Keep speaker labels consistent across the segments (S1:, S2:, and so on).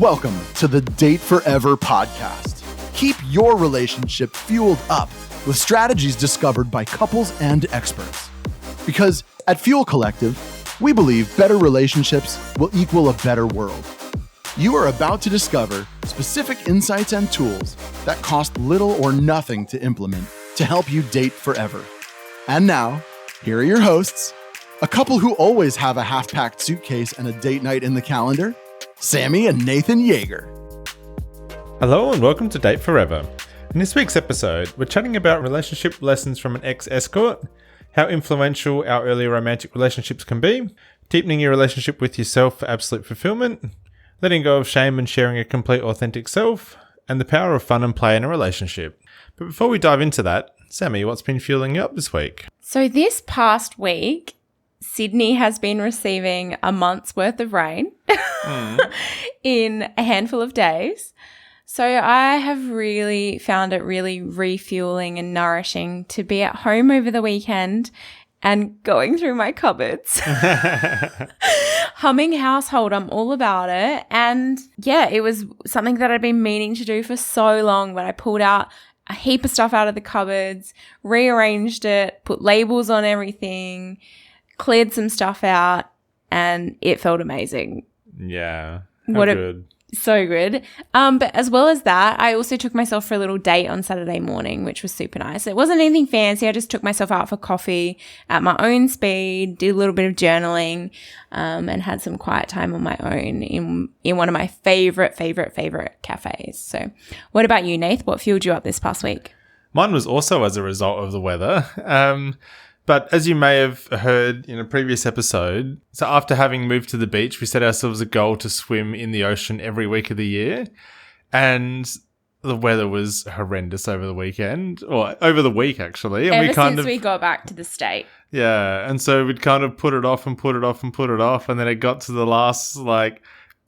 S1: Welcome to the Date Forever podcast. Keep your relationship fueled up with strategies discovered by couples and experts. Because at Fuel Collective, we believe better relationships will equal a better world. You are about to discover specific insights and tools that cost little or nothing to implement to help you date forever. And now, here are your hosts, a couple who always have a half-packed suitcase and a date night in the calendar, Sammy and Nathan Yeager.
S2: Hello and welcome to Date Forever. In this week's episode, we're chatting about relationship lessons from an ex-escort, how influential our early romantic relationships can be, deepening your relationship with yourself for absolute fulfillment, letting go of shame and sharing a complete authentic self, and the power of fun and play in a relationship. But before we dive into that, Sammy, what's been fueling you up this week?
S3: So this past week, Sydney has been receiving a month's worth of rain in a handful of days. So I have really found it really refueling and nourishing to be at home over the weekend and going through my cupboards. Humming household, I'm all about it. And yeah, it was something that I'd been meaning to do for so long, but I pulled out a heap of stuff out of the cupboards, rearranged it, put labels on everything, cleared some stuff out, and it felt amazing.
S2: Yeah.
S3: Good. So good. But as well as that, I also took myself for a little date on Saturday morning, which was super nice. It wasn't anything fancy. I just took myself out for coffee at my own speed, did a little bit of journaling, and had some quiet time on my own in one of my favorite cafes. So what about you, Nath? What fueled you up this past week?
S2: Mine was also as a result of the weather. But as you may have heard in a previous episode, so after having moved to the beach, we set ourselves a goal to swim in the ocean every week of the year. And the weather was horrendous over the weekend, or over the week actually. And
S3: Ever since we got back to the state.
S2: Yeah, and so we'd kind of put it off, and then it got to the last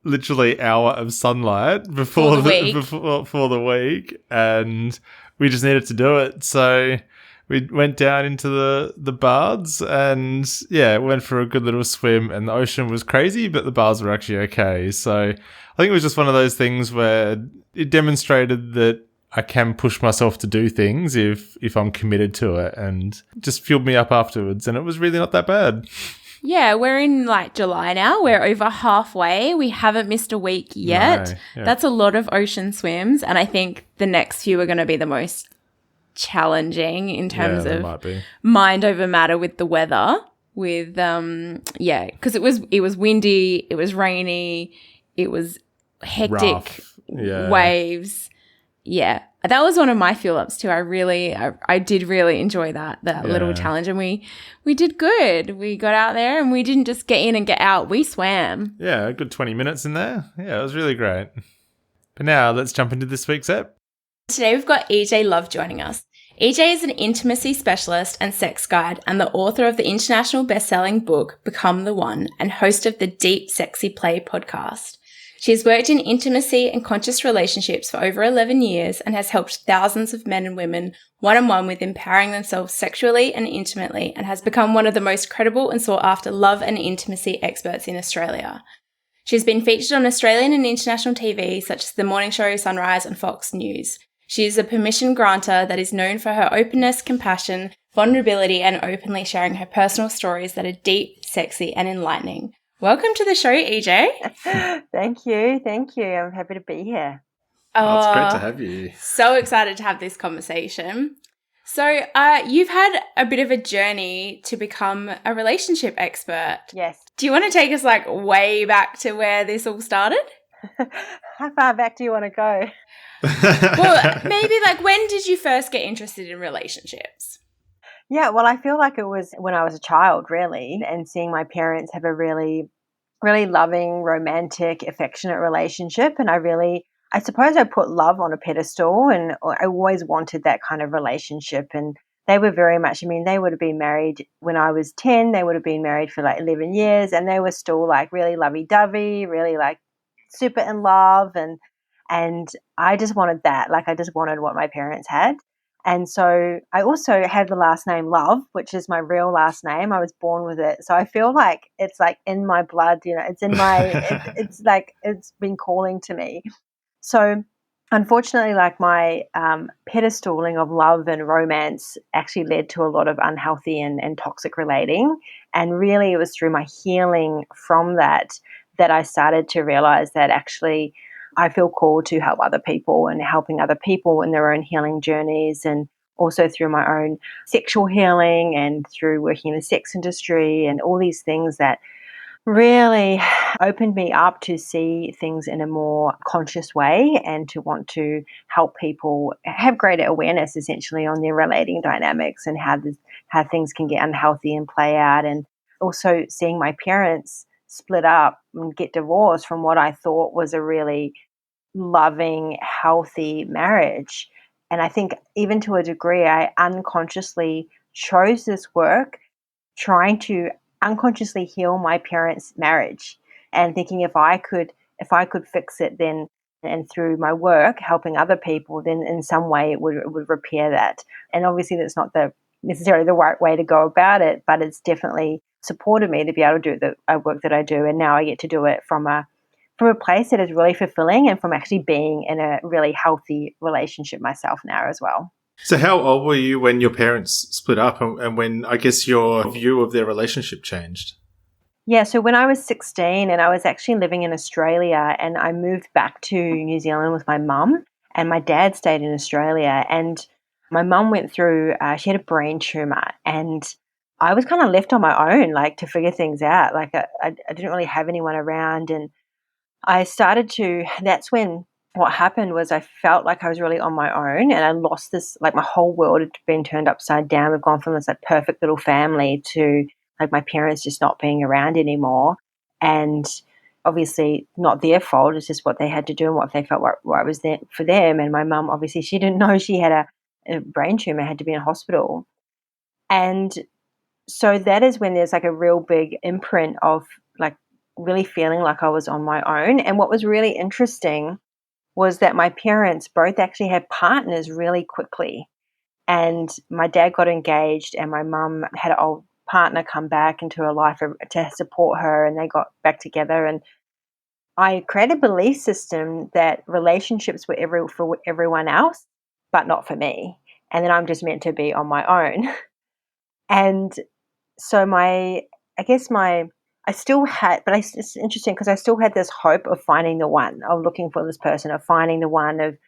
S2: literally hour of sunlight before the week, and we just needed to do it. So we went down into the baths and, yeah, went for a good little swim, and the ocean was crazy, but the baths were actually okay. So I think it was just one of those things where it demonstrated that I can push myself to do things if I'm committed to it, and just fueled me up afterwards, and it was really not that bad.
S3: Yeah, we're in July now. We're over halfway. We haven't missed a week yet.
S2: No, yeah.
S3: That's a lot of ocean swims, and I think the next few are going to be the most challenging in terms of mind over matter with the weather, with because it was windy, it was rainy, it was hectic waves. Yeah, that was one of my fuel ups too. I did really enjoy that little challenge, and we did good. We got out there and we didn't just get in and get out, we swam.
S2: Yeah, a good 20 minutes in there. Yeah, it was really great. But now let's jump into this week's ep.
S3: Today we've got EJ Love joining us. EJ is an intimacy specialist and sex guide, and the author of the international best-selling book Become the One, and host of the Deep Sexy Play podcast. She has worked in intimacy and conscious relationships for over 11 years and has helped thousands of men and women one-on-one with empowering themselves sexually and intimately, and has become one of the most credible and sought-after love and intimacy experts in Australia. She's been featured on Australian and international TV such as The Morning Show, Sunrise and Fox News. She is a permission granter that is known for her openness, compassion, vulnerability, and openly sharing her personal stories that are deep, sexy, and enlightening. Welcome to the show, EJ.
S4: Thank you. I'm happy to be here.
S2: It's great to have you.
S3: So excited to have this conversation. So you've had a bit of a journey to become a relationship expert.
S4: Yes.
S3: Do you want to take us way back to where this all started?
S4: How far back do you want to go?
S3: Well, maybe when did you first get interested in relationships?
S4: Yeah, well, I feel like it was when I was a child, really, and seeing my parents have a really, really loving, romantic, affectionate relationship. And I suppose I put love on a pedestal, and I always wanted that kind of relationship. And they were very much, they would have been married when I was 10, they would have been married for 11 years, and they were still really lovey-dovey, really super in love. And I just wanted that. I just wanted what my parents had. And so I also had the last name Love, which is my real last name. I was born with it. So I feel like it's like in my blood, it's in it's like it's been calling to me. So unfortunately, like my pedestaling of love and romance actually led to a lot of unhealthy and toxic relating. And really it was through my healing from that I started to realize that actually I feel called to help other people and helping other people in their own healing journeys, and also through my own sexual healing and through working in the sex industry and all these things that really opened me up to see things in a more conscious way and to want to help people have greater awareness essentially on their relating dynamics and how things can get unhealthy and play out. And also seeing my parents split up and get divorced from what I thought was a really loving, healthy marriage. And I think even to a degree, I unconsciously chose this work trying to unconsciously heal my parents' marriage and thinking if I could fix it, then, and through my work helping other people, then in some way it would repair that. And obviously that's not necessarily the right way to go about it, but it's definitely supported me to be able to do the work that I do. And now I get to do it from a place that is really fulfilling and from actually being in a really healthy relationship myself now as well.
S2: So how old were you when your parents split up and when, I guess, your view of their relationship changed?
S4: Yeah, so when I was 16 and I was actually living in Australia, and I moved back to New Zealand with my mum, and my dad stayed in Australia, and my mum went through, she had a brain tumor, and I was kind of left on my own, like to figure things out. Like I didn't really have anyone around, and that's when what happened was I felt like I was really on my own, and I lost this, like my whole world had been turned upside down. We've gone from this like perfect little family to like my parents just not being around anymore. And obviously not their fault. It's just what they had to do and what they felt what was there for them. And my mum, obviously she didn't know she had a brain tumor, had to be in hospital. And so that is when there's like a real big imprint of like really feeling like I was on my own. And what was really interesting was that my parents both actually had partners really quickly. And my dad got engaged and my mum had an old partner come back into her life to support her, and they got back together. And I created a belief system that relationships were for everyone else, but not for me. And then I'm just meant to be on my own. And so I still had, but it's interesting because I still had this hope of finding the one, of looking for this person, of finding the one, of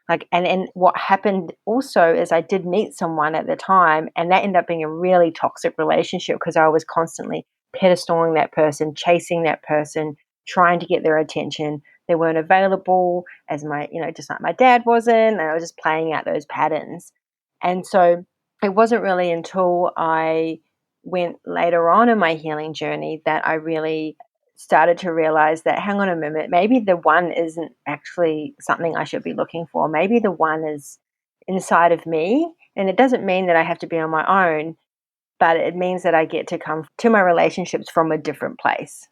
S4: like, and what happened also is I did meet someone at the time, and that ended up being a really toxic relationship because I was constantly pedestaling that person, chasing that person, trying to get their attention. They weren't available as just like my dad wasn't, and I was just playing out those patterns. And so it wasn't really until I went later on in my healing journey that I really started to realize that, hang on a minute, maybe the one isn't actually something I should be looking for. Maybe the one is inside of me. And it doesn't mean that I have to be on my own, but it means that I get to come to my relationships from a different place.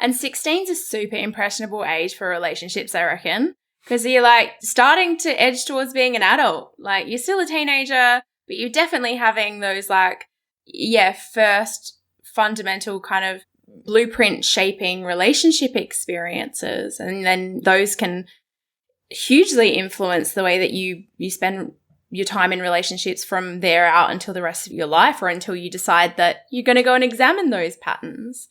S3: And 16 is a super impressionable age for relationships, I reckon, because you're like starting to edge towards being an adult. Like you're still a teenager, but you're definitely having those first fundamental kind of blueprint shaping relationship experiences. And then those can hugely influence the way that you spend your time in relationships from there out until the rest of your life, or until you decide that you're going to go and examine those patterns.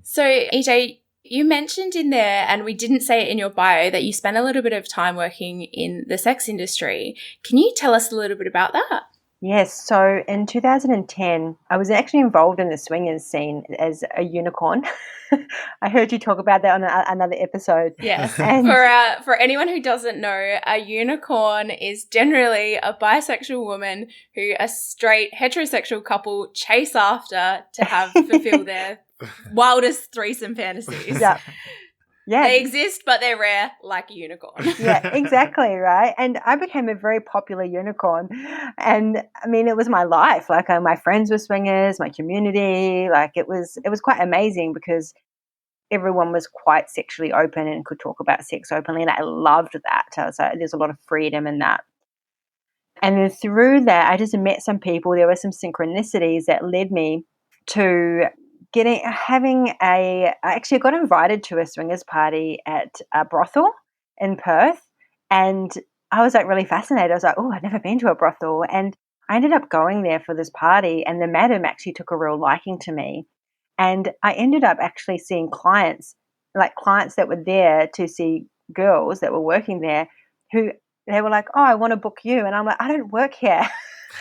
S3: So, EJ, you mentioned in there, and we didn't say it in your bio, that you spent a little bit of time working in the sex industry. Can you tell us a little bit about that?
S4: Yes. So in 2010, I was actually involved in the swingers scene as a unicorn. I heard you talk about that on another episode.
S3: Yes. For anyone who doesn't know, a unicorn is generally a bisexual woman who a straight heterosexual couple chase after to have fulfill their wildest threesome fantasies.
S4: Yeah. Yeah.
S3: They exist, but they're rare, like a unicorn.
S4: Yeah, exactly, right? And I became a very popular unicorn. And I mean, it was my life. Like my friends were swingers, my community, like it was quite amazing because everyone was quite sexually open and could talk about sex openly. And I loved that. So there's a lot of freedom in that. And then through that, I just met some people. There were some synchronicities that led me to I actually got invited to a swingers party at a brothel in Perth. And I was like really fascinated. I was like, oh, I've never been to a brothel. And I ended up going there for this party, and the madam actually took a real liking to me. And I ended up actually seeing clients that were there to see girls that were working there who they were like, oh, I want to book you. And I'm like, I don't work here.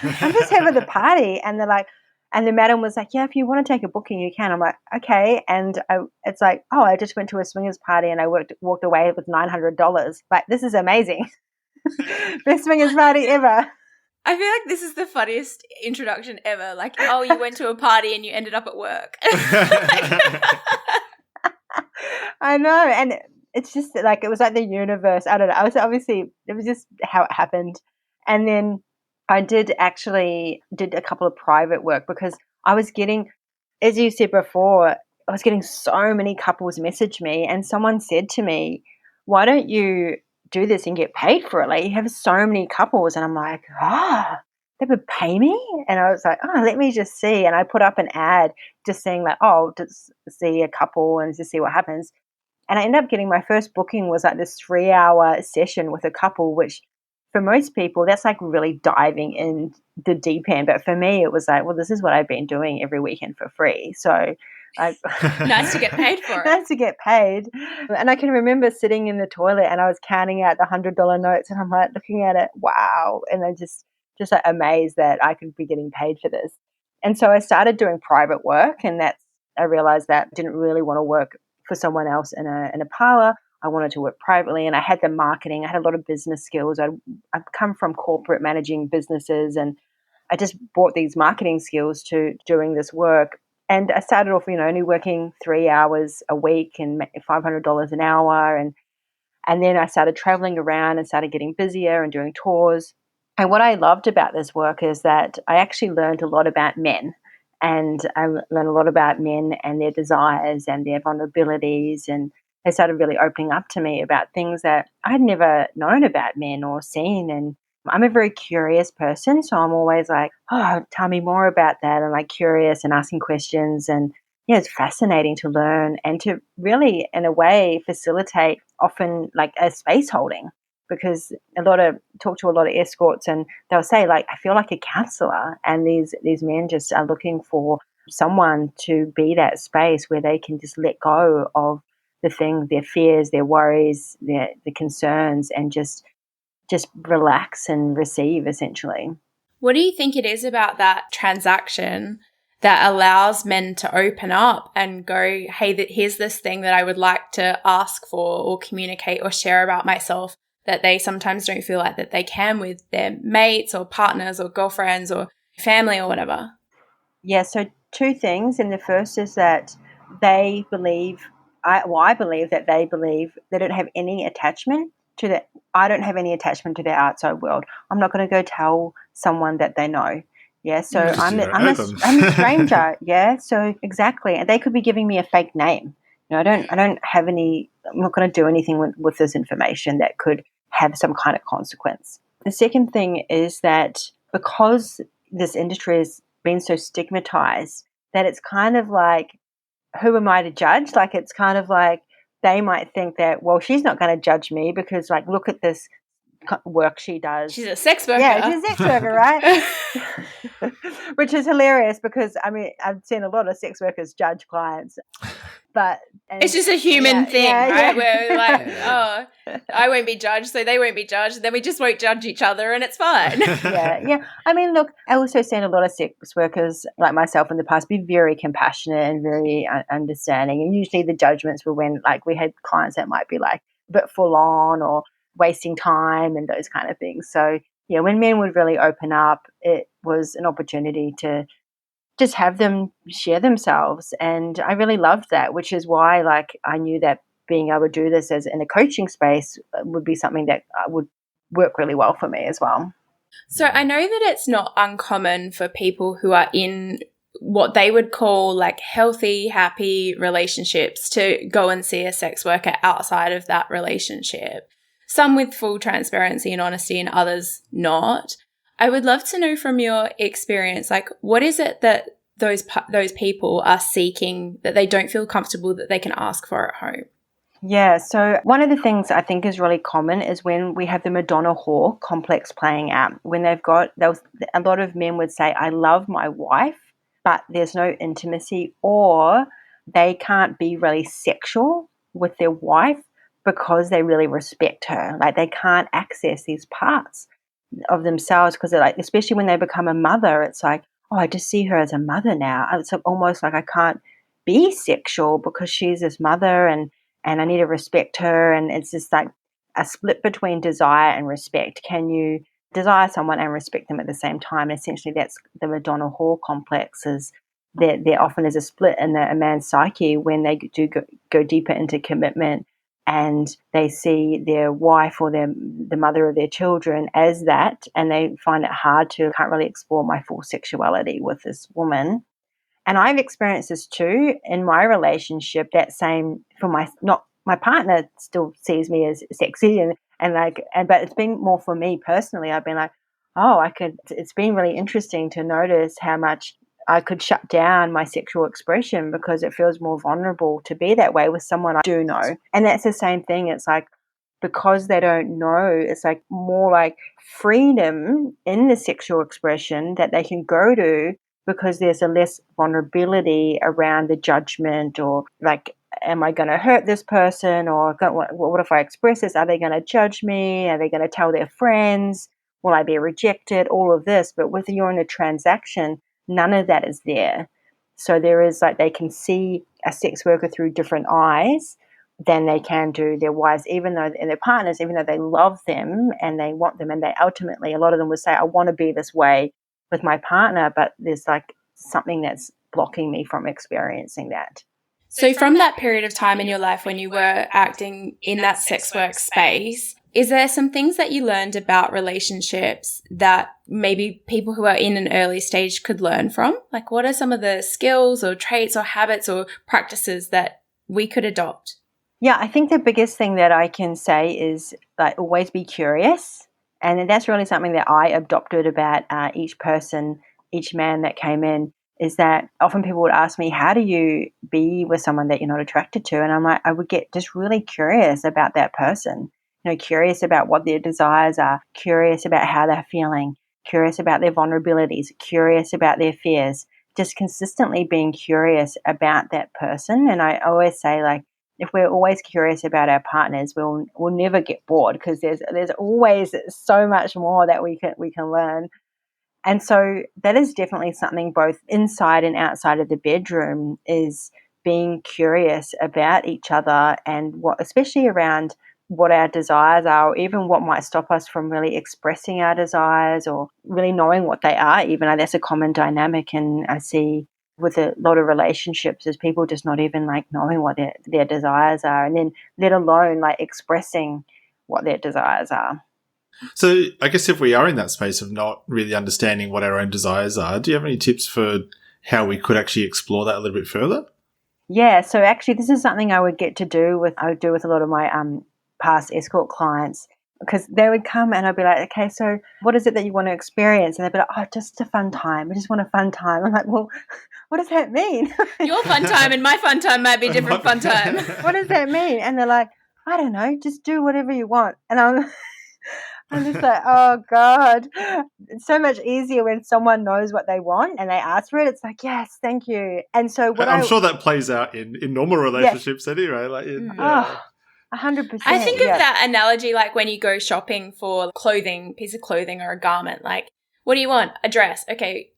S4: I'm just here for the party. And they're like, and the madam was like, yeah, if you want to take a booking, you can. I'm like, okay. And it's like, oh, I just went to a swingers party and I walked away with $900. Like, this is amazing. Best swingers party ever.
S3: I feel like this is the funniest introduction ever. Like, oh, you went to a party and you ended up at work.
S4: I know. And it's just like, it was like the universe. I don't know. It was just how it happened. And then I did a couple of private work because I was getting, as you said before, I was getting so many couples message me, and someone said to me, why don't you do this and get paid for it? Like, you have so many couples. And I'm like, they would pay me? And I was like, let me just see. And I put up an ad just saying like, just see a couple and just see what happens. And I ended up getting my first booking was like this 3-hour session with a couple, which for most people, that's like really diving in the deep end. But for me, it was like, well, this is what I've been doing every weekend for free. So
S3: nice to get paid for it.
S4: Nice to get paid. And I can remember sitting in the toilet and I was counting out the $100 notes, and I'm like looking at it, wow. And I just like amazed that I could be getting paid for this. And so I started doing private work, and I realized that I didn't really want to work for someone else in a parlor. I wanted to work privately, and I had the marketing. I had a lot of business skills. I've come from corporate managing businesses, and I just brought these marketing skills to doing this work. And I started off, only working 3 hours a week and $500 an hour. And then I started traveling around and started getting busier and doing tours. And what I loved about this work is that I actually learned a lot about men. And I learned a lot about men and their desires and their vulnerabilities. And they started really opening up to me about things that I'd never known about men or seen. And I'm a very curious person, so I'm always like, tell me more about that. And like curious and asking questions. And yeah, it's fascinating to learn and to really, in a way, facilitate often like a space holding. Because talk to a lot of escorts, and they'll say like, I feel like a counselor, and these men just are looking for someone to be that space where they can just let go of their fears, their worries, the concerns, and just relax and receive, essentially.
S3: What do you think it is about that transaction that allows men to open up and go, hey, here's this thing that I would like to ask for or communicate or share about myself, that they sometimes don't feel like that they can with their mates or partners or girlfriends or family or whatever?
S4: Yeah, so two things. And the first is that they believe, I believe that they believe they don't have any attachment to that. I don't have any attachment to the outside world. I'm not going to go tell someone that they know. Yeah, so I'm a stranger. Yeah, so exactly. And they could be giving me a fake name. I don't have any. I'm not going to do anything with this information that could have some kind of consequence. The second thing is that because this industry has been so stigmatized, that it's kind of like, who am I to judge? Like, it's kind of like they might think that, well, she's not going to judge me because, like, look at this work she does.
S3: She's a sex worker.
S4: Yeah, she's a sex worker, right? Which is hilarious because, I mean, I've seen a lot of sex workers judge clients. But
S3: it's just a human thing, right? Yeah. Where we're like, I won't be judged, so they won't be judged. Then we just won't judge each other, and it's fine.
S4: Yeah. I mean, look, I also seen a lot of sex workers like myself in the past be very compassionate and very understanding. And usually the judgments were when, like, we had clients that might be like a bit full on or wasting time and those kind of things. So yeah, when men would really open up, it was an opportunity to just have them share themselves. And I really loved that, which is why, like, I knew that being able to do this as in a coaching space would be something that would work really well for me as well.
S3: So I know that it's not uncommon for people who are in what they would call like healthy, happy relationships to go and see a sex worker outside of that relationship. Some with full transparency and honesty and others not. I would love to know from your experience, like, what is it that those people are seeking that they don't feel comfortable that they can ask for at home?
S4: Yeah, so one of the things I think is really common is when we have the Madonna whore complex playing out. When a lot of men would say, I love my wife, but there's no intimacy, or they can't be really sexual with their wife because they really respect her. Like they can't access these parts of themselves because they're like, especially when they become a mother, it's like, oh, I just see her as a mother now. It's almost like I can't be sexual because she's this mother and I need to respect her. And it's just like a split between desire and respect. Can you desire someone and respect them at the same time? And essentially that's the Madonna whore complex, is that there often is a split in a man's psyche when they do go deeper into commitment and they see their wife or the mother of their children as that, and they find it hard to, can't really explore my full sexuality with this woman. And I've experienced this too in my relationship. That same for my partner still sees me as sexy but it's been more for me personally. I've been like, it's been really interesting to notice how much I could shut down my sexual expression because it feels more vulnerable to be that way with someone I do know. And that's the same thing. It's like, because they don't know, it's like more like freedom in the sexual expression that they can go to, because there's a less vulnerability around the judgment, or like, am I going to hurt this person, or what if I express this? Are they going to judge me? Are they going to tell their friends? Will I be rejected? All of this. But with you're in a transaction, none of that is there. So there is like, they can see a sex worker through different eyes than they can do their wives, and their partners, even though they love them and they want them, and they ultimately, a lot of them would say, I want to be this way with my partner, but there's like something that's blocking me from experiencing that.
S3: So from that period of time in your life when you were acting in that sex work space, is there some things that you learned about relationships that maybe people who are in an early stage could learn from? Like, what are some of the skills or traits or habits or practices that we could adopt?
S4: Yeah, I think the biggest thing that I can say is like, always be curious. And that's really something that I adopted about each person, each man that came in, is that often people would ask me, how do you be with someone that you're not attracted to? And I'm like, I would get just really curious about that person, curious about what their desires are, curious about how they're feeling, curious about their vulnerabilities, curious about their fears, just consistently being curious about that person. And I always say, like, if we're always curious about our partners, we'll never get bored, because there's always so much more that we can learn. And so that is definitely something both inside and outside of the bedroom, is being curious about each other, and especially around what our desires are, or even what might stop us from really expressing our desires or really knowing what they are. Even that's a common dynamic, and I see with a lot of relationships, is people just not even like knowing what their desires are, and then let alone like expressing what their desires are.
S2: So I guess if we are in that space of not really understanding what our own desires are, do you have any tips for how we could actually explore that a little bit further?
S4: Yeah, so actually this is something I would do with a lot of my past escort clients, because they would come and I'd be like, okay, so what is it that you want to experience? And they'd be like, oh, just a fun time. I just want a fun time. I'm like, well, what does that mean?
S3: Your fun time and my fun time might be different fun time.
S4: What does that mean? And they're like, I don't know, just do whatever you want. And I'm just like, oh God. It's so much easier when someone knows what they want and they ask for it. It's like, yes, thank you. And so
S2: I'm sure that plays out in normal relationships anyway. Like,
S4: 100%.
S3: I think of that analogy like when you go shopping for piece of clothing or a garment. Like, what do you want? A dress. Okay.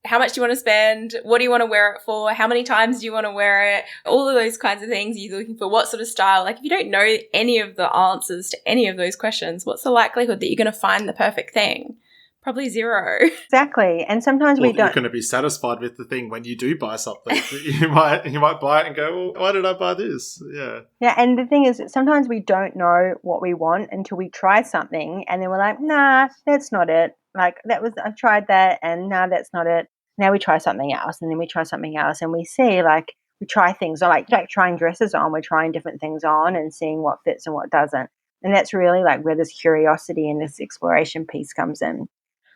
S3: How much do you want to spend? What do you want to wear it for? How many times do you want to wear it? All of those kinds of things. You're looking for what sort of style. Like, if you don't know any of the answers to any of those questions, what's the likelihood that you're going to find the perfect thing? Probably zero.
S4: Exactly. And sometimes we don't.
S2: You're going to be satisfied with the thing when you do buy something. you might buy it and go, well, why did I buy this? Yeah.
S4: Yeah, and the thing is, sometimes we don't know what we want until we try something, and then we're like, nah, that's not it. Like, I tried that, and nah, that's not it. Now we try something else, and then we try something else, and we see, like, we try things, or like trying dresses on, we're trying different things on and seeing what fits and what doesn't. And that's really like where this curiosity and this exploration piece comes in.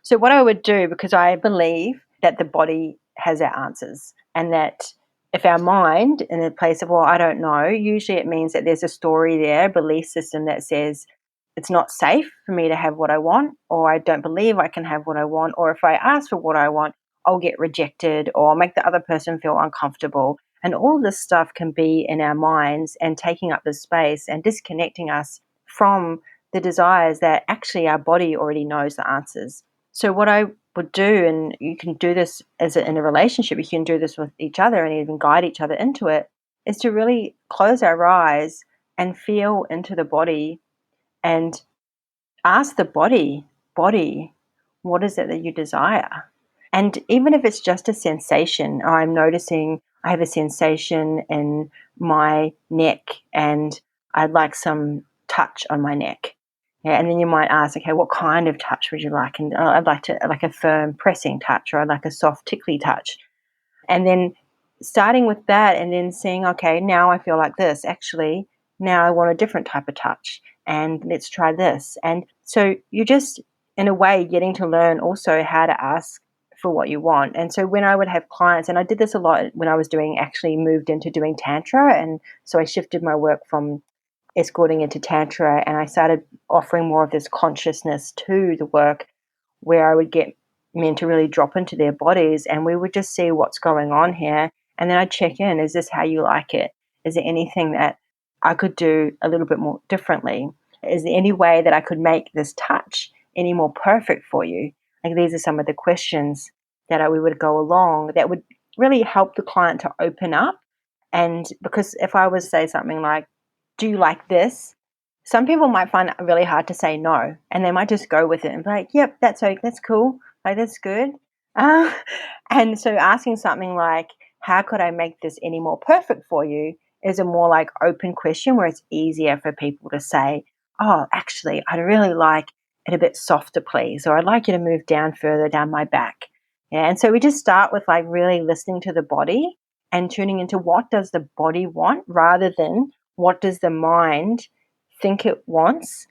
S4: So what I would do, because I believe that the body has our answers, and that if our mind in a place of, well, I don't know, usually it means that there's a story there, a belief system that says it's not safe for me to have what I want, or I don't believe I can have what I want, or if I ask for what I want, I'll get rejected, or I'll make the other person feel uncomfortable. And all this stuff can be in our minds and taking up the space and disconnecting us from the desires that actually our body already knows the answers. So what I would do, and you can do this in a relationship, you can do this with each other and even guide each other into it, is to really close our eyes and feel into the body and ask the body, what is it that you desire? And even if it's just a sensation, I'm noticing I have a sensation in my neck and I'd like some touch on my neck. Yeah, and then you might ask, okay, what kind of touch would you like? And I'd like a firm pressing touch, or I'd like a soft tickly touch. And then starting with that and then seeing, okay, now I feel like this. Actually, now I want a different type of touch, and let's try this. And so you're just, in a way, getting to learn also how to ask for what you want. And so when I would have clients, and I did this a lot when I was moved into doing Tantra. And so I shifted my work from escorting into Tantra, and I started offering more of this consciousness to the work, where I would get men to really drop into their bodies and we would just see what's going on here. And then I'd check in, is this how you like it? Is there anything that I could do a little bit more differently? Is there any way that I could make this touch any more perfect for you? Like, these are some of the questions that we would go along that would really help the client to open up. And because if I was to say something like, do you like this? Some people might find it really hard to say no, and they might just go with it and be like, yep, that's okay, that's cool, like, that's good. Uh, and so asking something like, how could I make this any more perfect for you, is a more like open question where it's easier for people to say, oh, actually, I'd really like it a bit softer, please, or I'd like you to move down further down my back. Yeah, and so we just start with like really listening to the body and tuning into what does the body want rather than what does the mind think it wants,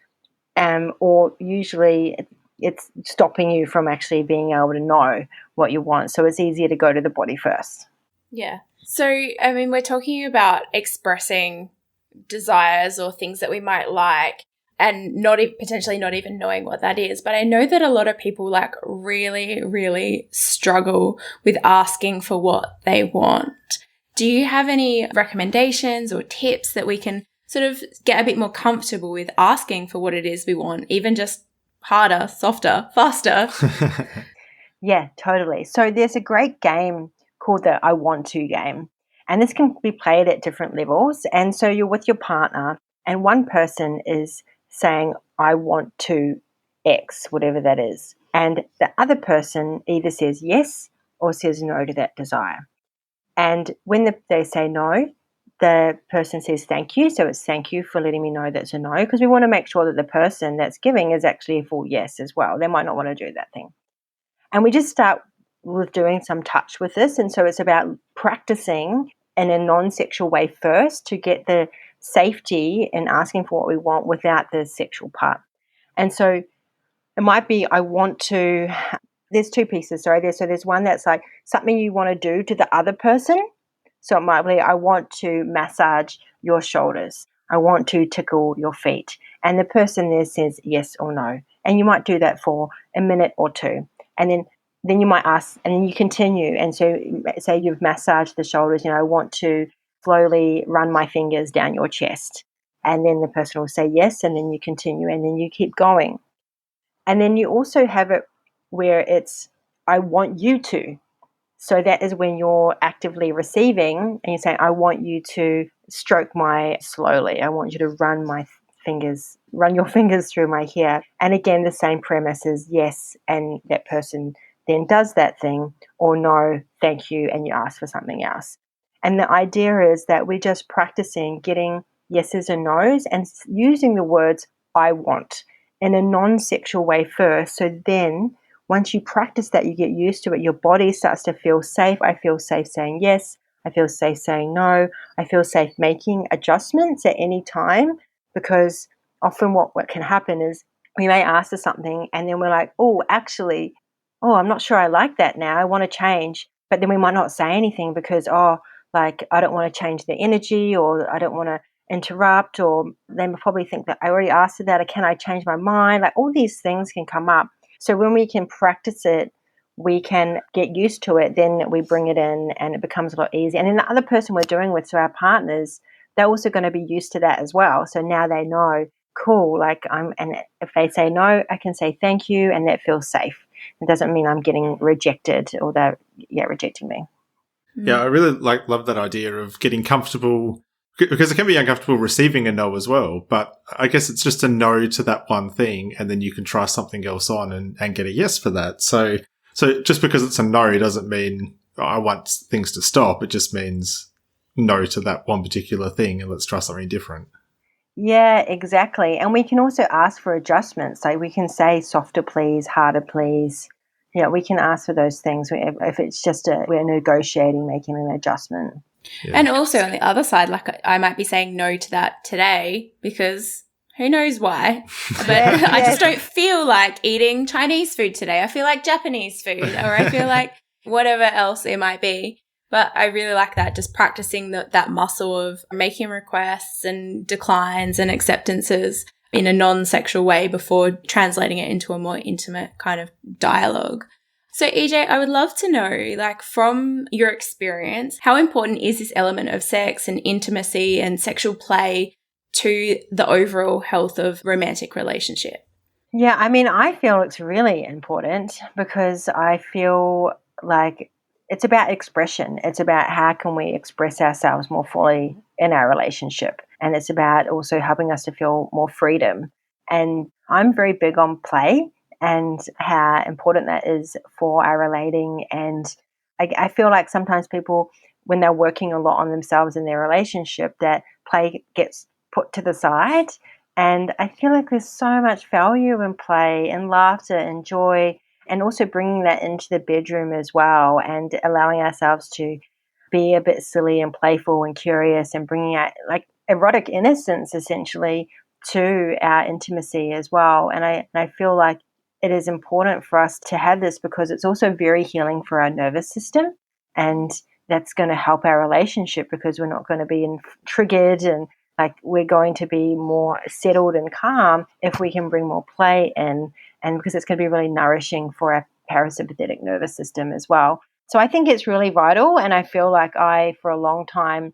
S4: or usually it's stopping you from actually being able to know what you want. So it's easier to go to the body first.
S3: Yeah. So, I mean, we're talking about expressing desires or things that we might like and potentially not even knowing what that is. But I know that a lot of people like really, really struggle with asking for what they want. Do you have any recommendations or tips that we can sort of get a bit more comfortable with asking for what it is we want, even just harder, softer, faster?
S4: Yeah, totally. So there's a great game called the I Want To game, and this can be played at different levels. And so you're with your partner, and one person is saying, I want to X, whatever that is. And the other person either says yes or says no to that desire. And when they say no, the person says thank you. So it's thank you for letting me know that's a no, because we want to make sure that the person that's giving is actually a full yes as well. They might not want to do that thing. And we just start with doing some touch with this. And so it's about practicing in a non-sexual way first to get the safety in asking for what we want without the sexual part. And so it might be, I want to, there's two pieces, sorry. So there's one that's like something you want to do to the other person. So it might be, I want to massage your shoulders. I want to tickle your feet. And the person there says yes or no. And you might do that for a minute or two. And then you might ask, and then you continue. And so say you've massaged the shoulders, I want to slowly run my fingers down your chest. And then the person will say yes, and then you continue, and then you keep going. And then you also have it where it's, I want you to. So that is when you're actively receiving and you're saying, I want you to stroke slowly. I want you to run your fingers through my hair. And again, the same premise is yes, and that person then does that thing, or no, thank you, and you ask for something else. And the idea is that we're just practicing getting yeses and nos and using the words I want in a non-sexual way first. So then once you practice that, you get used to it. Your body starts to feel safe. I feel safe saying yes. I feel safe saying no. I feel safe making adjustments at any time, because often what can happen is we may ask for something and then we're like, oh, actually, oh, I'm not sure I like that now. I want to change. But then we might not say anything because, like, I don't want to change the energy, or I don't want to interrupt, or they probably think that I already asked her that, or can I change my mind? Like, all these things can come up. So when we can practice it, we can get used to it, then we bring it in and it becomes a lot easier. And then the other person we're doing with, so our partners, they're also going to be used to that as well. So now they know, cool, like and if they say no, I can say thank you, and that feels safe. It doesn't mean I'm getting rejected or they're rejecting me.
S2: Yeah, I really love that idea of getting comfortable, because it can be uncomfortable receiving a no as well. But I guess it's just a no to that one thing, and then you can try something else on and get a yes for that. So just because it's a no doesn't mean I want things to stop. It just means no to that one particular thing, and let's try something different.
S4: Yeah, exactly. And we can also ask for adjustments. Like we can say softer please, harder please. Yeah, we can ask for those things if it's just we're negotiating, making an adjustment.
S3: Yeah. And also on the other side, like I might be saying no to that today because who knows why, but I just don't feel like eating Chinese food today. I feel like Japanese food, or I feel like whatever else it might be. But I really like that, just practicing that muscle of making requests and declines and acceptances in a non-sexual way before translating it into a more intimate kind of dialogue. So EJ, I would love to know, like from your experience, how important is this element of sex and intimacy and sexual play to the overall health of romantic relationship?
S4: Yeah, I mean, I feel it's really important because I feel like it's about expression. It's about how can we express ourselves more fully in our relationship. And it's about also helping us to feel more freedom. And I'm very big on play and how important that is for our relating. And I feel like sometimes people, when they're working a lot on themselves in their relationship, that play gets put to the side. And I feel like there's so much value in play and laughter and joy, and also bringing that into the bedroom as well, and allowing ourselves to be a bit silly and playful and curious, and bringing out like erotic innocence essentially to our intimacy as well. And I feel like it is important for us to have this because it's also very healing for our nervous system, and that's going to help our relationship because we're not going to be triggered, and like we're going to be more settled and calm if we can bring more play in, and because it's going to be really nourishing for our parasympathetic nervous system as well. So I think it's really vital, and I feel like for a long time,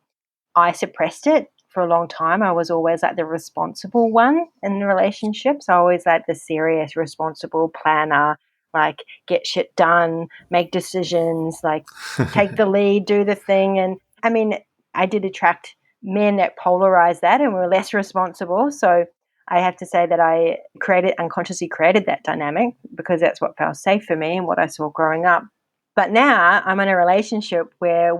S4: I suppressed it. For a long time, I was always like the responsible one in the relationships. I always like the serious, responsible planner, like get shit done, make decisions, like take the lead, do the thing. And I mean, I did attract men that polarized that and were less responsible. So I have to say that I unconsciously created that dynamic because that's what felt safe for me and what I saw growing up. But now I'm in a relationship where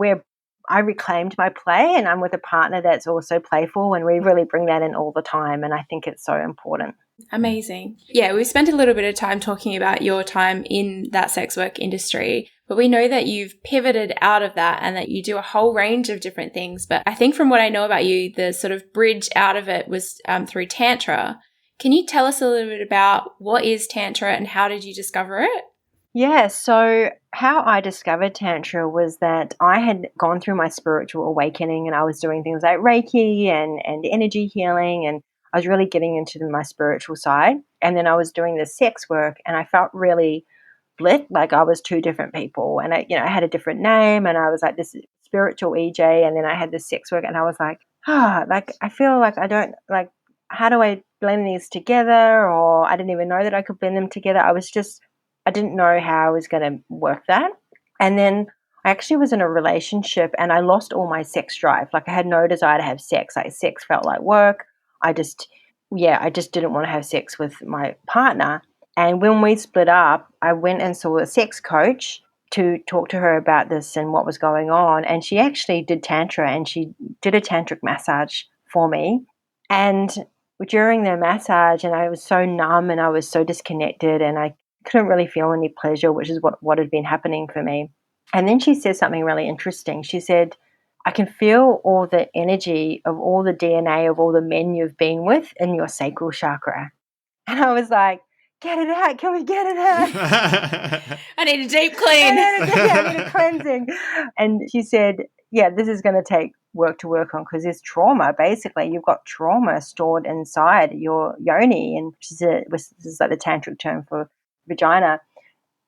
S4: I reclaimed my play, and I'm with a partner that's also playful, and we really bring that in all the time. And I think it's so important.
S3: Amazing. Yeah, we spent a little bit of time talking about your time in that sex work industry, but we know that you've pivoted out of that and that you do a whole range of different things. But I think from what I know about you, the sort of bridge out of it was through Tantra. Can you tell us a little bit about what is Tantra and how did you discover it?
S4: Yeah, so how I discovered Tantra was that I had gone through my spiritual awakening, and I was doing things like Reiki and energy healing, and I was really getting into my spiritual side. And then I was doing the sex work, and I felt really split, like I was two different people. And I had a different name, and I was like this spiritual EJ, and then I had this sex work, and I was like, like I feel like I don't like, how do I blend these together? Or I didn't even know that I could blend them together. I didn't know how I was going to work that. And then I actually was in a relationship and I lost all my sex drive. Like I had no desire to have sex. Like sex felt like work. I just didn't want to have sex with my partner. And when we split up, I went and saw a sex coach to talk to her about this and what was going on. And she actually did Tantra, and she did a tantric massage for me. And during the massage, and I was so numb and I was so disconnected, and I couldn't really feel any pleasure, which is what had been happening for me. And then she said something really interesting. She said, I can feel all the energy of all the DNA of all the men you've been with in your sacral chakra. And I was like, get it out. Can we get it out?
S3: I need a deep clean.
S4: I need a cleansing. And she said, yeah, this is going to take work to work on because there's trauma. Basically, you've got trauma stored inside your yoni, and this is like the tantric term for vagina.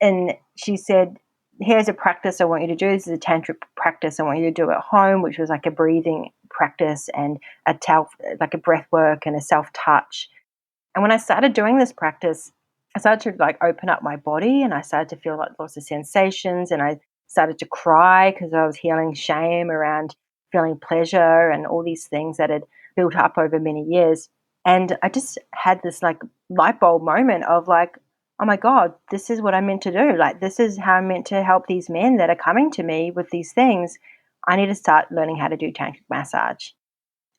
S4: And she said, here's a practice I want you to do. This is a tantric practice I want you to do at home, which was like a breathing practice and like a breath work and a self-touch. And when I started doing this practice, I started to like open up my body, and I started to feel like lots of sensations, and I started to cry because I was healing shame around feeling pleasure and all these things that had built up over many years. And I just had this like light bulb moment of like, oh my God, this is what I'm meant to do. Like, this is how I'm meant to help these men that are coming to me with these things. I need to start learning how to do tantric massage.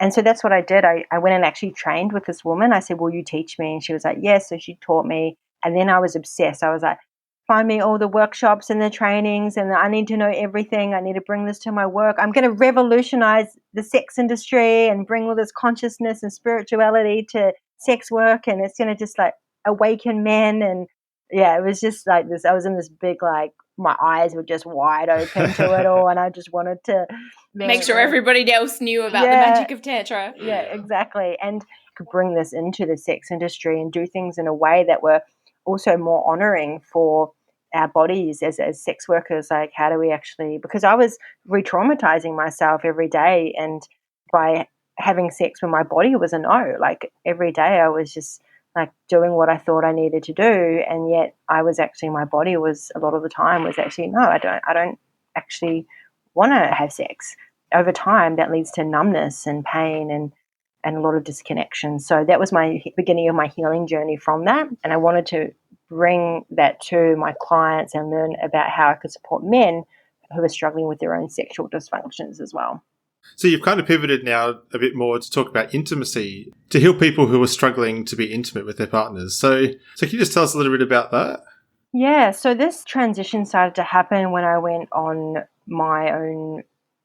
S4: And so that's what I did. I went and actually trained with this woman. I said, will you teach me? And she was like, yes. So she taught me. And then I was obsessed. I was like, find me all the workshops and the trainings, and I need to know everything. I need to bring this to my work. I'm going to revolutionize the sex industry and bring all this consciousness and spirituality to sex work. And it's going to just like awaken men. And yeah, it was just like this. I was in this big, like, my eyes were just wide open to it all. And I just wanted to
S3: make sure everybody else knew about the magic of Tantra.
S4: Yeah, exactly. And could bring this into the sex industry and do things in a way that were also more honoring for our bodies as sex workers. Like, how do we actually, because I was re-traumatizing myself every day, and by having sex with my body was a no. Like, every day I was just like doing what I thought I needed to do, and yet I was actually, my body was a lot of the time was actually, no, I don't actually want to have sex. Over time, that leads to numbness and pain and a lot of disconnection. So that was my beginning of my healing journey from that. And I wanted to bring that to my clients and learn about how I could support men who are struggling with their own sexual dysfunctions as well.
S2: So you've kind of pivoted now a bit more to talk about intimacy, to heal people who are struggling to be intimate with their partners. So can you just tell us a little bit about that?
S4: Yeah, so this transition started to happen when I went on my own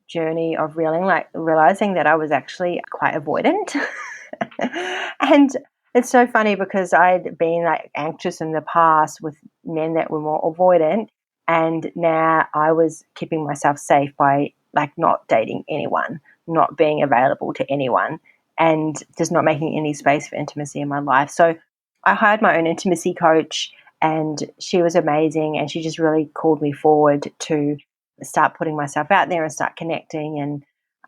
S4: journey of realizing that I was actually quite avoidant. And it's so funny because I'd been like anxious in the past with men that were more avoidant, and now I was keeping myself safe by like not dating anyone, not being available to anyone, and just not making any space for intimacy in my life. So I hired my own intimacy coach, and she was amazing, and she just really called me forward to start putting myself out there and start connecting and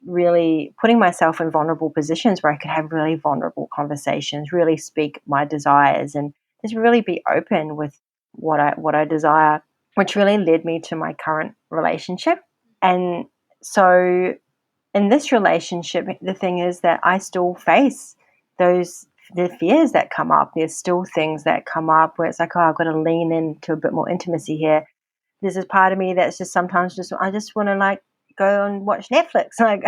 S4: really putting myself in vulnerable positions where I could have really vulnerable conversations, really speak my desires, and just really be open with what I desire, which really led me to my current relationship. And so in this relationship, the thing is that I still face the fears that come up. There's still things that come up where it's like, oh, I've got to lean into a bit more intimacy here. There's a part of me that's just sometimes I just want to like go and watch Netflix. Like,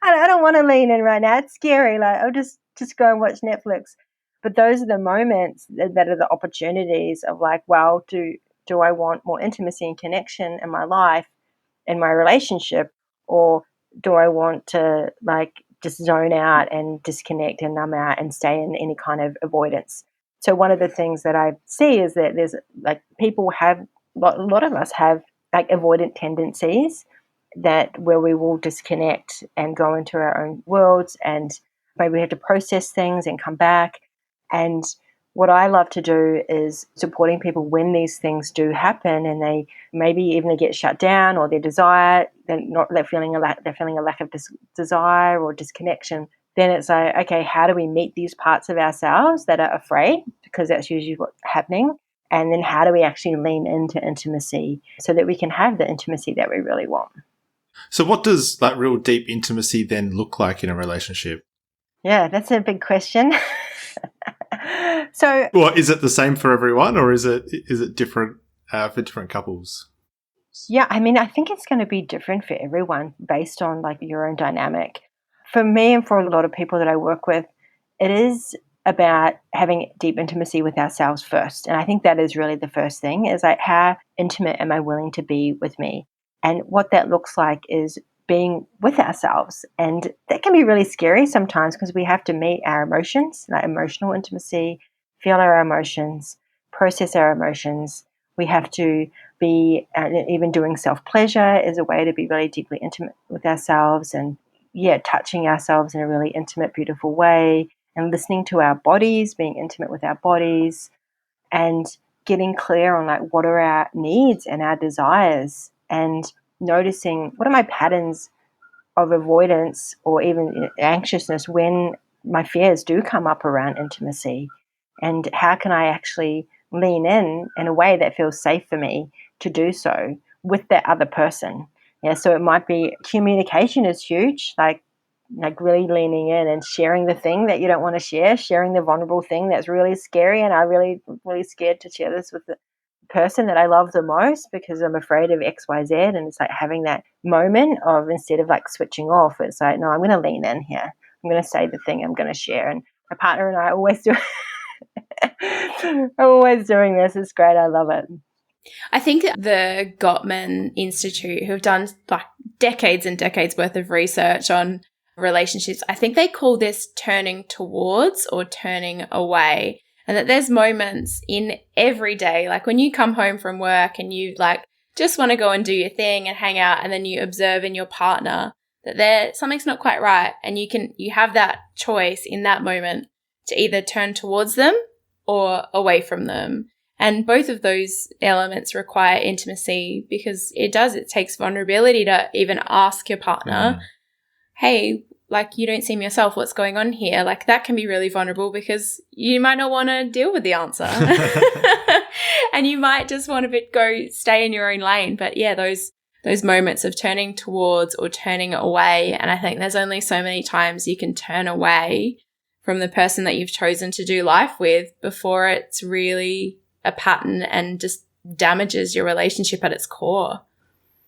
S4: I don't want to lean in right now. It's scary. Like, I'll just go and watch Netflix. But those are the moments that are the opportunities of like, well, do I want more intimacy and connection in my life, in my relationship, or do I want to like just zone out and disconnect and numb out and stay in any kind of avoidance? So one of the things that I see is that there's like people have, a lot of us have like avoidant tendencies that where we will disconnect and go into our own worlds, and maybe we have to process things and come back. And what I love to do is supporting people when these things do happen, and they maybe even they get shut down, or their desire, they're feeling a lack of desire or disconnection. Then it's like, okay, how do we meet these parts of ourselves that are afraid? Because that's usually what's happening. And then how do we actually lean into intimacy so that we can have the intimacy that we really want?
S2: So what does like real deep intimacy then look like in a relationship?
S4: Yeah, that's a big question. So,
S2: well, is it the same for everyone, or is it different for different couples?
S4: Yeah, I mean, I think it's going to be different for everyone based on like your own dynamic. For me and for a lot of people that I work with, it is about having deep intimacy with ourselves first. And I think that is really the first thing, is like, how intimate am I willing to be with me? And what that looks like is being with ourselves. And that can be really scary sometimes because we have to meet our emotions, like emotional intimacy, feel our emotions, process our emotions. We have to be, even doing self-pleasure is a way to be really deeply intimate with ourselves, and touching ourselves in a really intimate, beautiful way, and listening to our bodies, being intimate with our bodies, and getting clear on like what are our needs and our desires, and noticing what are my patterns of avoidance or even anxiousness when my fears do come up around intimacy, and how can I actually lean in a way that feels safe for me to do so with that other person. So it might be communication is huge, like really leaning in and sharing the thing that you don't want to share, sharing the vulnerable thing that's really scary, and I'm really scared to share this with the person that I love the most because I'm afraid of XYZ. And it's like having that moment of, instead of like switching off, it's like, no, I'm going to lean in here. I'm going to say the thing I'm going to share. And my partner and I always do I'm always doing this. It's great. I love it.
S3: I think the Gottman Institute, who have done like decades and decades worth of research on relationships, I think they call this turning towards or turning away. And that there's moments in every day, like when you come home from work and you like just want to go and do your thing and hang out, and then you observe in your partner that something's not quite right, and you have that choice in that moment to either turn towards them or away from them. And both of those elements require intimacy, because it takes vulnerability to even ask your partner, hey, like, you don't seem yourself, what's going on here? Like, that can be really vulnerable because you might not want to deal with the answer. And you might just want to go stay in your own lane. But yeah, those moments of turning towards or turning away. And I think there's only so many times you can turn away from the person that you've chosen to do life with before it's really a pattern and just damages your relationship at its core.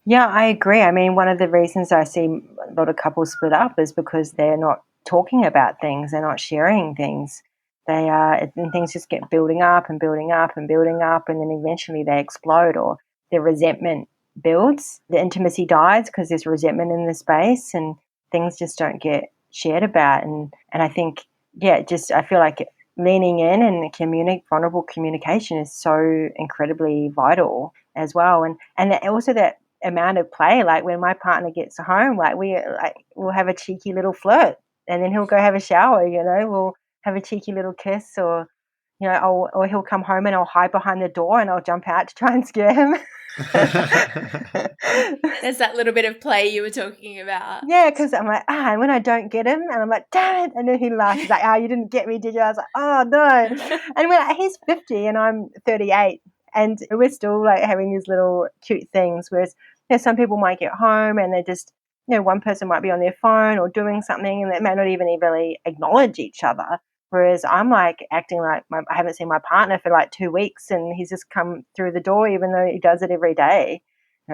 S4: Yeah, I agree. I mean, one of the reasons I see a lot of couples split up is because they're not talking about things. They're not sharing things. And things just get building up and building up and building up, and then eventually they explode, or the resentment builds. The intimacy dies because there's resentment in the space, and things just don't get shared about. And I think, I feel like leaning in and vulnerable communication is so incredibly vital as well. And also that amount of play, like when my partner gets home, like we'll have a cheeky little flirt, and then he'll go have a shower, we'll have a cheeky little kiss, or or he'll come home and I'll hide behind the door and I'll jump out to try and scare him.
S3: There's that little bit of play you were talking about.
S4: Yeah, because I'm like, and when I don't get him, and I'm like, damn it, and then he laughs. He's like, you didn't get me, did you? I was like, oh no. And he's 50 and I'm 38, and we're still like having these little cute things. Whereas some people might get home and they're just, one person might be on their phone or doing something, and they may not even really acknowledge each other. Whereas I'm like acting like I haven't seen my partner for like 2 weeks, and he's just come through the door, even though he does it every day.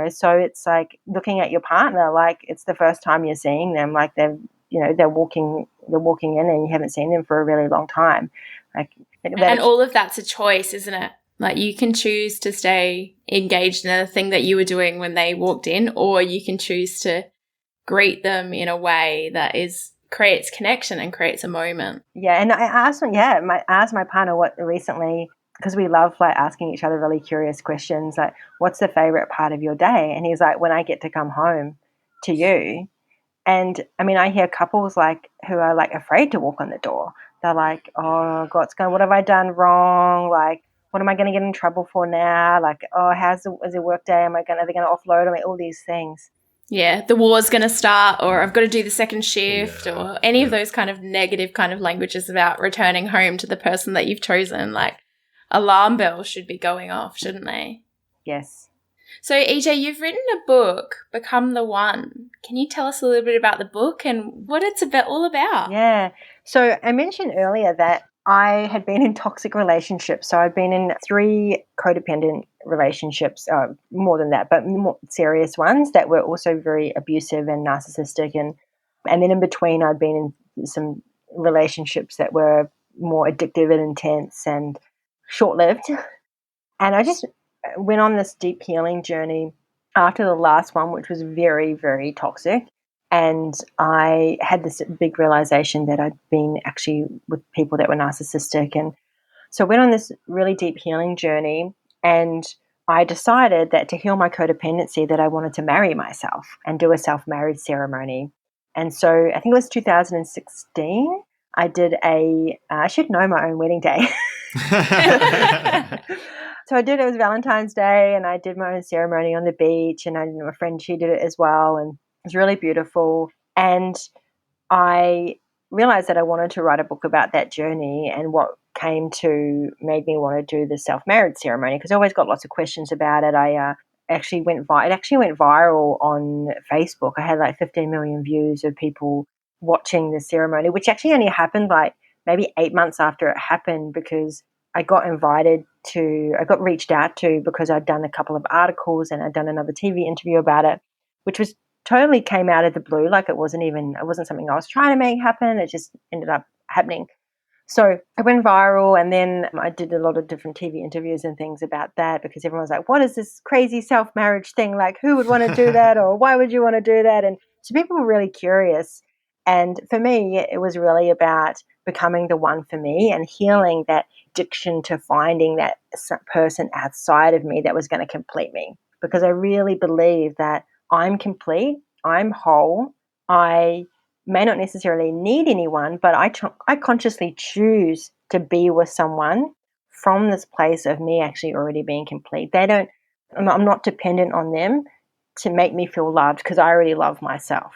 S4: So it's like looking at your partner like it's the first time you're seeing them, like they're walking in and you haven't seen them for a really long time.
S3: And all of that's a choice, isn't it? Like, you can choose to stay engaged in the thing that you were doing when they walked in, or you can choose to greet them in a way that creates connection and creates a moment.
S4: Yeah, and I asked my partner what recently, because we love like asking each other really curious questions, like, what's the favorite part of your day? And he's like, when I get to come home to you. And I mean, I hear couples like who are like afraid to walk on the door. They're like, oh God, what have I done wrong? Like, what am I going to get in trouble for now? Like, oh, is the work day? Are they going to offload on me? All these things.
S3: Yeah, the war's going to start, or I've got to do the second shift, or any of those kind of negative kind of languages about returning home to the person that you've chosen. Like, alarm bells should be going off, shouldn't they?
S4: Yes.
S3: So, EJ, you've written a book, Become the One. Can you tell us a little bit about the book and what it's all about?
S4: Yeah. So I mentioned earlier that I had been in toxic relationships. So I'd been in 3 codependent relationships, more than that, but more serious ones that were also very abusive and narcissistic. And then in between, I'd been in some relationships that were more addictive and intense and short-lived. And I just went on this deep healing journey after the last one, which was very, very toxic. And I had this big realization that I'd been actually with people that were narcissistic, and So I went on this really deep healing journey, and I decided that to heal my codependency that I wanted to marry myself and do a self-marriage ceremony. And so I think it was 2016. I did I should know my own wedding day. So it was Valentine's Day, and I did my own ceremony on the beach, and my friend, she did it as well. And it was really beautiful. And I realized that I wanted to write a book about that journey, and what made me want to do the self-marriage ceremony, because I always got lots of questions about it. It actually went viral on Facebook. I had like 15 million views of people watching the ceremony, which actually only happened like maybe 8 months after it happened, because I got reached out to because I'd done a couple of articles and I'd done another TV interview about it, which was totally came out of the blue. Like it wasn't something I was trying to make happen. It just ended up happening. So it went viral, and then I did a lot of different TV interviews and things about that, because everyone was like, what is this crazy self-marriage thing? Like, who would want to do that? Or why would you want to do that? And so people were really curious. And for me, it was really about becoming the one for me and healing that addiction to finding that person outside of me that was going to complete me. Because I really believe that I'm complete, I'm whole, I may not necessarily need anyone, but I consciously choose to be with someone from this place of me actually already being complete. I'm not dependent on them to make me feel loved, because I already love myself.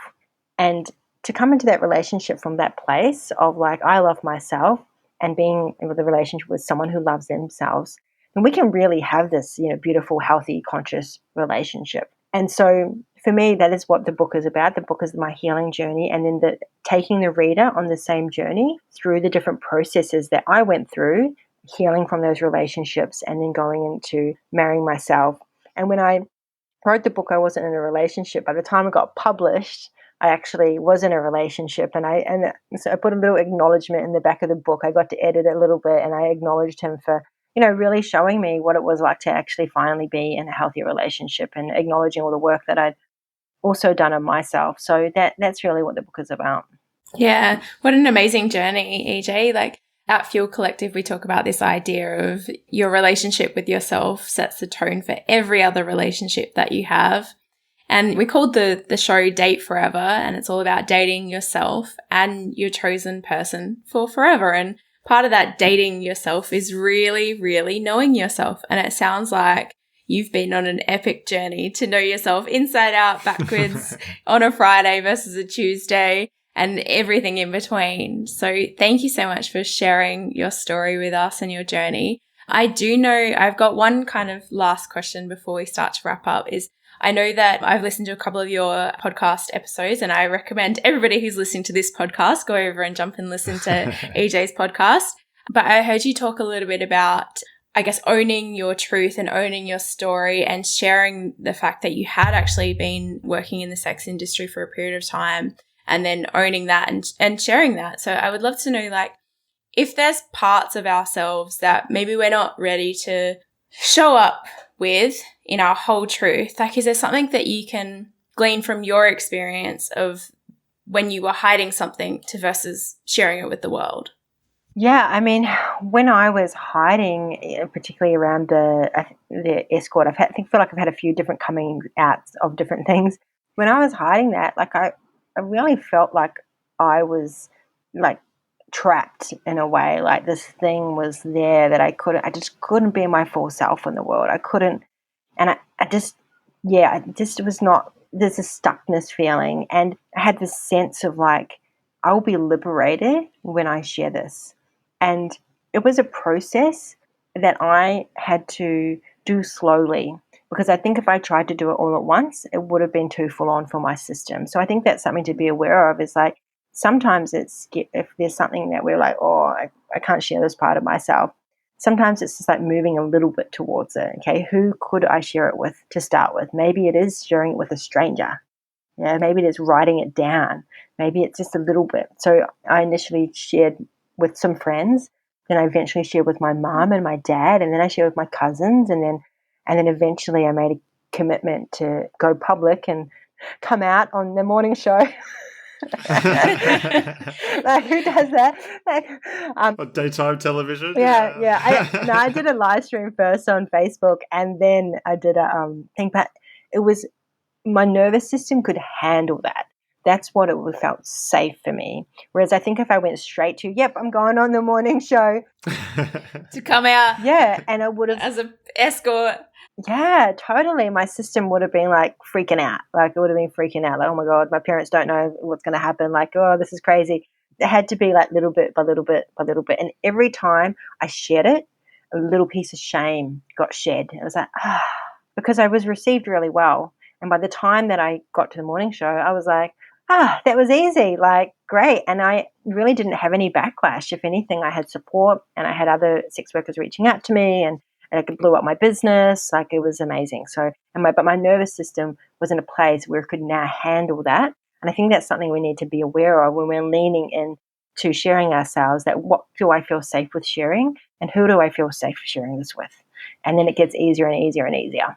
S4: And to come into that relationship from that place of like, I love myself, and being with a relationship with someone who loves themselves, then we can really have this, beautiful, healthy, conscious relationship. And so for me, that is what the book is about. The book is my healing journey, and then taking the reader on the same journey through the different processes that I went through, healing from those relationships, and then going into marrying myself. And when I wrote the book, I wasn't in a relationship. By the time it got published, I actually was in a relationship, and so I put a little acknowledgement in the back of the book. I got to edit it a little bit, and I acknowledged him for really showing me what it was like to actually finally be in a healthy relationship, and acknowledging all the work that I'd also done on myself. So that's really what the book is about.
S3: Yeah, what an amazing journey, EJ. Like at Fuel Collective, we talk about this idea of your relationship with yourself sets the tone for every other relationship that you have. And we called the show Date Forever, and it's all about dating yourself and your chosen person for forever. And part of that dating yourself is really, really knowing yourself. And it sounds like you've been on an epic journey to know yourself inside out, backwards, on a Friday versus a Tuesday, and everything in between. So thank you so much for sharing your story with us and your journey. I do know I've got one kind of last question before we start to wrap up is, I know that I've listened to a couple of your podcast episodes, and I recommend everybody who's listening to this podcast go over and jump and listen to EJ's podcast. But I heard you talk a little bit about, I guess, owning your truth and owning your story, and sharing the fact that you had actually been working in the sex industry for a period of time, and then owning that and sharing that. So I would love to know, like, if there's parts of ourselves that maybe we're not ready to show up with in our whole truth, like, is there something that you can glean from your experience of when you were hiding something to versus sharing it with the world?
S4: Yeah, I mean, when I was hiding, particularly around the Escort, I feel like I've had a few different coming outs of different things. When I was hiding that, like I really felt like I was like trapped in a way. Like this thing was there that I just couldn't be my full self in the world. I couldn't, and it was not. There's a stuckness feeling, and I had this sense of like, I will be liberated when I share this. And it was a process that I had to do slowly, because I think if I tried to do it all at once, it would have been too full on for my system. So I think that's something to be aware of, is like, sometimes if there's something that we're like, oh, I can't share this part of myself. Sometimes it's just like moving a little bit towards it. Okay, who could I share it with to start with? Maybe it is sharing it with a stranger. Yeah, maybe it is writing it down. Maybe it's just a little bit. So I initially shared with some friends, then I eventually shared with my mom and my dad, and then I shared with my cousins, and then eventually I made a commitment to go public and come out on the morning show Like, who does that? Like,
S2: Or daytime television.
S4: yeah. I did a live stream first on Facebook, and then I did a thing, but it was, my nervous system could handle that. That's what it felt safe for me. Whereas I think if I went straight to, yep, I'm going on the morning show,
S3: to come out,
S4: yeah, and I would have
S3: as an escort.
S4: Yeah, totally. My system would have been like freaking out. Like, it would have been freaking out. Like, oh my God, my parents don't know what's going to happen. Like, oh, this is crazy. It had to be like little bit by little bit by little bit. And every time I shared it, a little piece of shame got shed. It was like, because I was received really well. And by the time that I got to the morning show, I was like, that was easy. Like, great. And I really didn't have any backlash. If anything, I had support, and I had other sex workers reaching out to me, and I blew up my business. Like, it was amazing. So, but my nervous system was in a place where it could now handle that. And I think that's something we need to be aware of when we're leaning in to sharing ourselves, that what do I feel safe with sharing, and who do I feel safe sharing this with? And then it gets easier and easier and easier.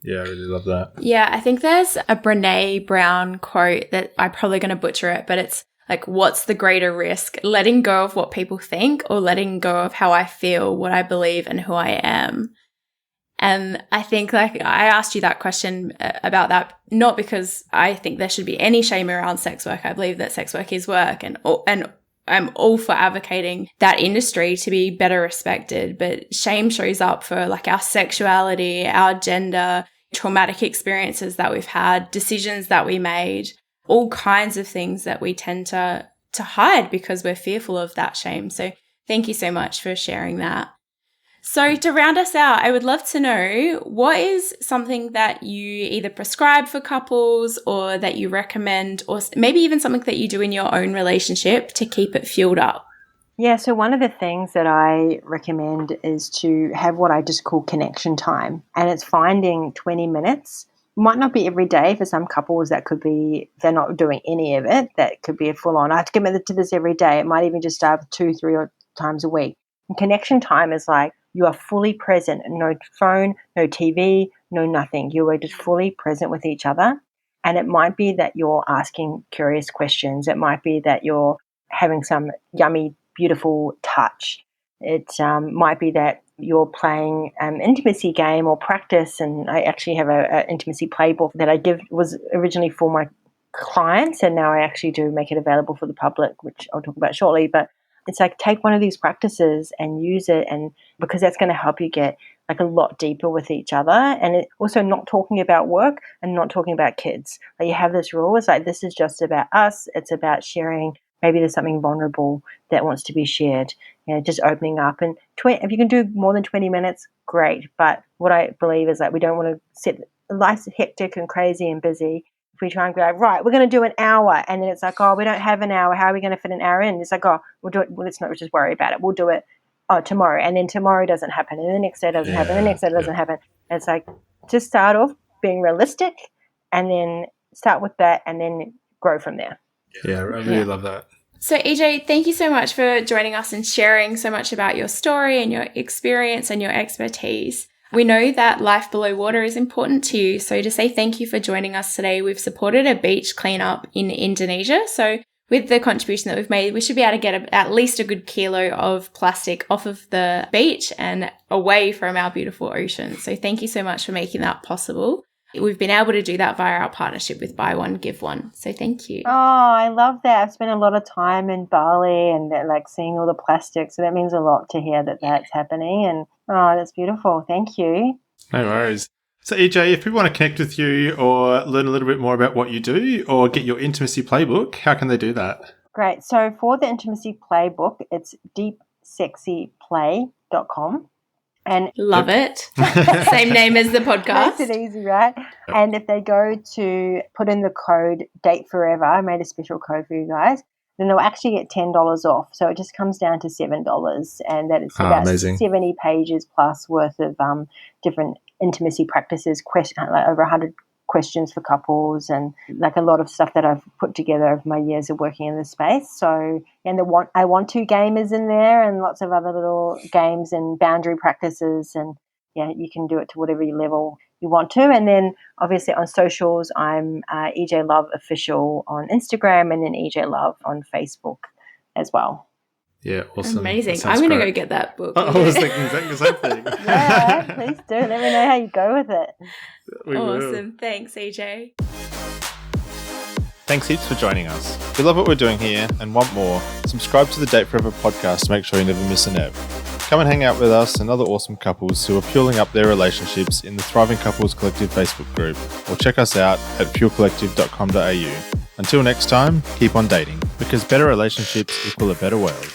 S2: Yeah, I really love that.
S3: Yeah, I think there's a Brene Brown quote that I'm probably going to butcher it, but it's like, what's the greater risk? Letting go of what people think, or letting go of how I feel, what I believe, and who I am? And I think, like, I asked you that question about that, not because I think there should be any shame around sex work. I believe that sex work is work, and I'm all for advocating that industry to be better respected. But shame shows up for like our sexuality, our gender, traumatic experiences that we've had, decisions that we made, all kinds of things that we tend to hide because we're fearful of that shame. So thank you so much for sharing that. So to round us out, I would love to know, what is something that you either prescribe for couples, or that you recommend, or maybe even something that you do in your own relationship to keep it fueled up?
S4: Yeah, so one of the things that I recommend is to have what I just call connection time. And it's finding 20 minutes. Might not be every day. For some couples, that could be, they're not doing any of it. That could be a full on, I have to commit to this every day. It might even just start with 2, 3 times a week. And connection time is like, you are fully present. No phone, no TV, no nothing. You are just fully present with each other. And it might be that you're asking curious questions. It might be that you're having some yummy, beautiful touch. It might be that you're playing an intimacy game or practice. And I actually have an intimacy playbook that I give, was originally for my clients, and now I actually do make it available for the public, which I'll talk about shortly. But it's like, take one of these practices and use it, and because that's going to help you get like a lot deeper with each other. And it also, not talking about work and not talking about kids. Like, you have this rule, it's like, this is just about us. It's about sharing. Maybe there's something vulnerable that wants to be shared. You know, just opening up. And if you can do more than 20 minutes, great. But what I believe is that we don't want to set life's hectic and crazy and busy. If we try and go, like, right, we're going to do an hour, and then it's like, oh, we don't have an hour. How are we going to fit an hour in? It's like, oh, we'll do it. Well, let's not just worry about it. We'll do it tomorrow. And then tomorrow doesn't happen. And the next day doesn't happen. And the next day doesn't happen. And it's like, just start off being realistic, and then start with that, and then grow from there.
S2: Yeah, I really love that.
S3: So EJ, thank you so much for joining us and sharing so much about your story and your experience and your expertise. We know that life below water is important to you. So to say thank you for joining us today, we've supported a beach cleanup in Indonesia. So with the contribution that we've made, we should be able to get at least a good kilo of plastic off of the beach and away from our beautiful ocean. So thank you so much for making that possible. We've been able to do that via our partnership with Buy One, Give One. So thank you.
S4: Oh, I love that. I've spent a lot of time in Bali and like seeing all the plastic. So that means a lot to hear that that's happening. And oh, that's beautiful. Thank you.
S2: No worries. So EJ, if people want to connect with you or learn a little bit more about what you do or get your intimacy playbook, how can they do that?
S4: Great. So for the intimacy playbook, it's deepsexyplay.com. And
S3: love it. Same name as the podcast.
S4: Makes it easy, right? Yep. And if they go to put in the code Date Forever, I made a special code for you guys, then they'll actually get $10 off. So it just comes down to $7, and that is about amazing. 70 pages plus worth of different intimacy practices, like over 100 questions for couples, and like a lot of stuff that I've put together over my years of working in this space. So, and I want to game is in there, and lots of other little games and boundary practices, and yeah, you can do it to whatever level you want to. And then obviously on socials, I'm EJ Love Official on Instagram, and then EJ Love on Facebook as well.
S2: Yeah, awesome.
S3: Amazing. I'm going to go get that book.
S2: I was thinking exactly the same thing.
S4: Yeah, please do. Let me know how you go with it.
S3: Awesome. Thanks, EJ.
S5: Thanks heaps for joining us. If you love what we're doing here and want more, subscribe to the Date Forever podcast to make sure you never miss an ep. Come and hang out with us and other awesome couples who are fueling up their relationships in the Thriving Couples Collective Facebook group, or check us out at fuelcollective.com.au. Until next time, keep on dating, because better relationships equal a better world.